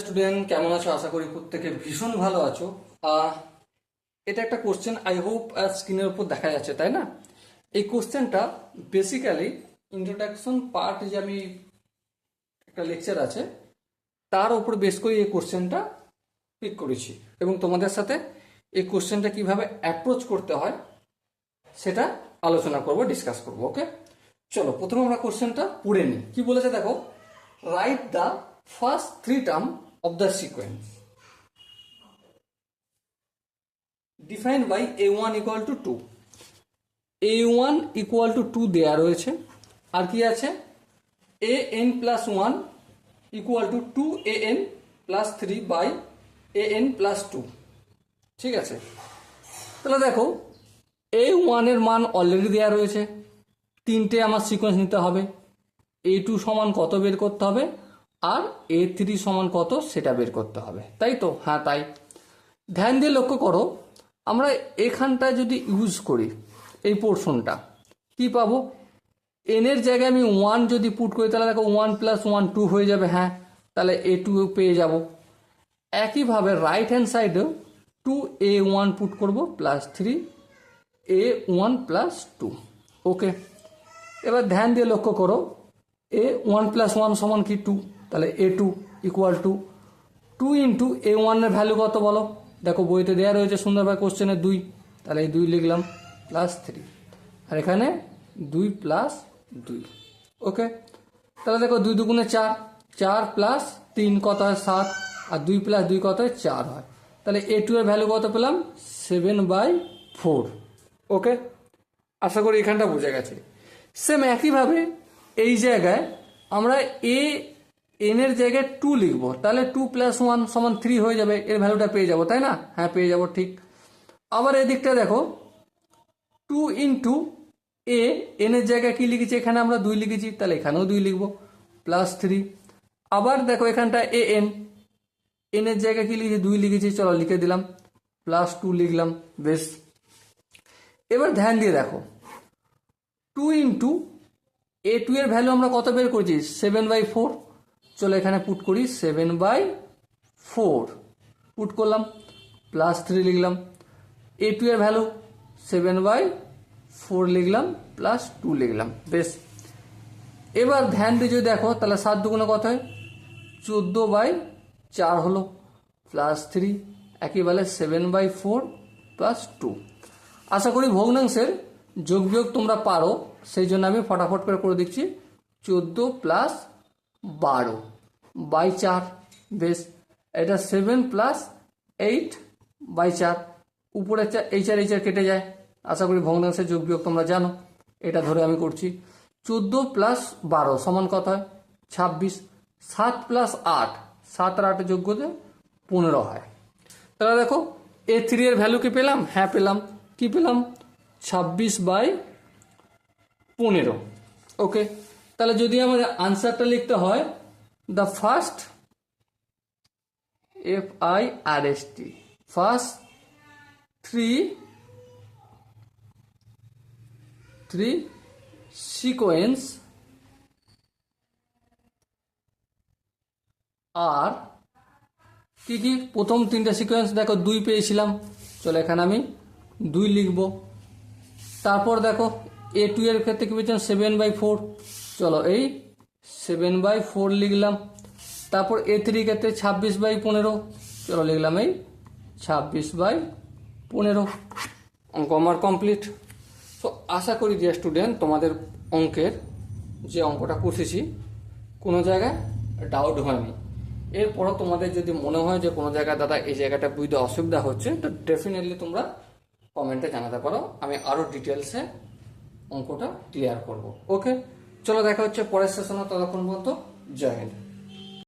Student কেমন আছো? আশা করি প্রত্যেকে ভীষণ ভালো আছো। এটা একটা কোশ্চেন, আই হোপ স্ক্রিনের উপর দেখা যাচ্ছে, তাই না? এই কোশ্চেনটা বেসিক্যালি ইন্ট্রোডাকশন পার্ট, যে আমি একটা লেকচার আছে তার উপর বেস করে এই কোশ্চেনটা পিক করেছি, এবং তোমাদের সাথে এই কোশ্চেনটা কিভাবে অ্যাপ্রোচ করতে হয় সেটা আলোচনা করব, ডিসকাস করব। ওকে, চলো প্রথমে আমরা কোশ্চেনটা পড়ে নিই। কি বলেছে দেখো, write the first three term of the sequence defined by a1 equal to 2, a1 equal to 2 দেয়া রয়েছে, আর কি আছে an plus 1 equal to 2an plus 3 by an plus 2। ঠিক আছে, তাহলে দেখো a1 এর মান অলরেডি দেয়া রয়েছে, তিনটে আমার সিকোয়েন্স নিতে হবে, a2 সমান কত বের করতে হবে, আর a3 সমান কত সেটা বের করতে হবে, তাই তো? হ্যাঁ তাই। ধ্যান দিয়ে লক্ষ্য করো, আমরা এখানটা যদি ইউজ করি এই পোর্শনটা, কি পাবো? এন এর জায়গায় আমি 1 যদি পুট করি তাহলে দেখো 1 প্লাস 1 2 হয়ে যাবে, হ্যাঁ, তাহলে a2 পেয়ে যাব। একইভাবে রাইট হ্যান্ড সাইডেও 2a1 পুট করব প্লাস 3a1 প্লাস 2। ওকে, এবার ধ্যান দিয়ে লক্ষ্য করো, a1 প্লাস 1 সমান কি 2, তাহলে a2 equal to 2 into a1 এর ভ্যালু কত বলো? দেখো বইতে দেওয়া রয়েছে সুন্দরভাবে কোশ্চেনে 2, তাহলে এই 2 লিখলাম প্লাস 3, আর এখানে 2 প্লাস 2। ওকে, তাহলে দেখো 2 দুগুণে 4, 4 প্লাস 3 কত হয় 7, আর 2 প্লাস 2 কত হয় 4 হয়, তাহলে a2 এর ভ্যালু কত পেলাম? 7/4। ওকে, আশা করি এখানটা বুঝে গেছে। সেম একইভাবে এই জায়গায় আমরা এন এর জায়গায় 2 লিখব, তাহলে 2 প্লাস 1 সমান 3 হয়ে যাবে, এর ভ্যালুটা পেয়ে যাব, তাই না? হ্যাঁ পেয়ে যাব, ঠিক। আবার এদিকটা দেখো 2 ইন্টু এ, এন এর জায়গায় কি লিখেছি? এখানে আমরা 2 লিখেছি, তাহলে এখানেও 2 লিখব প্লাস 3। আবার দেখো এখানটা এ এন, এন এর জায়গায় কি লিখেছি? 2 লিখেছি, চলো লিখে দিলাম প্লাস 2 লিখলাম, বেশ। এবার ধ্যান দিয়ে দেখো 2 ইন্টু a2 এর ভ্যালু আমরা কত বের করেছি? 7/4। চলো এখানে পুট করি 7/4, পুট করলাম প্লাস 3 লিখলাম, a2 এর ভ্যালু 7/4 লিখলাম প্লাস 2 লিখলাম, বেশ। এবার ধ্যান দিয়ে যদি দেখো তাহলে 7 দুগুণে কত হয়? 14/4 হলো, প্লাস 3, একইভাবে 7/4 প্লাস 2। আশা করি ভগ্নাংশের যোগ বিয়োগ তোমরা পারো, সেই জন্য আমি ফটাফট করে দিচ্ছি। 14 প্লাস 12/4, বেশ। এটা 7 প্লাস 8/4, উপরে এই 4 কেটে যায়। আশা করি ভগ্নাংশের যোগ বিয়োগ তোমরা জানো, এটা ধরে আমি করছি। 14 প্লাস 12 সমান কত হয়? 26। 7 প্লাস 8, 7 আর 8 যোগ করতে 15 হয়। তাহলে দেখো a3 এর ভ্যালু কি পেলাম? হ্যাঁ পেলাম, কি পেলাম? 26/15। ওকে, তাহলে যদি আমাদের আনসারটা লিখতে হয়, the first FIRST, first three sequence আর কি কি? প্রথম তিনটা সিকোয়েন্স দেখো 2 পেয়েছিলাম, চলো এখানে আমি 2 লিখব। তারপর দেখো a2 এর ক্ষেত্রে কি পেয়েছিলাম? 7/4, চলো এই 7/4 লিখলাম। তারপর a3 ক্ষেত্রে 26/15, চলো লিখলাম এই 26/15। অঙ্ক আমার কমপ্লিট। তো আশা করি যে স্টুডেন্ট তোমাদের অঙ্কের যে অঙ্কটা কষেছি কোনো জায়গায় ডাউট হয়নি। এরপরও তোমাদের যদি মনে হয় যে কোনো জায়গায় দাদা এই জায়গাটা বুঝতে অসুবিধা হচ্ছে, তো ডেফিনেটলি তোমরা কমেন্টে জানাতে পারো, আমি আরও ডিটেলসে অঙ্কটা ক্লিয়ার করব। ওকে, চলো দেখা হচ্ছে পরের সেশনে, ততক্ষণ পর্যন্ত জয় হিন্দ।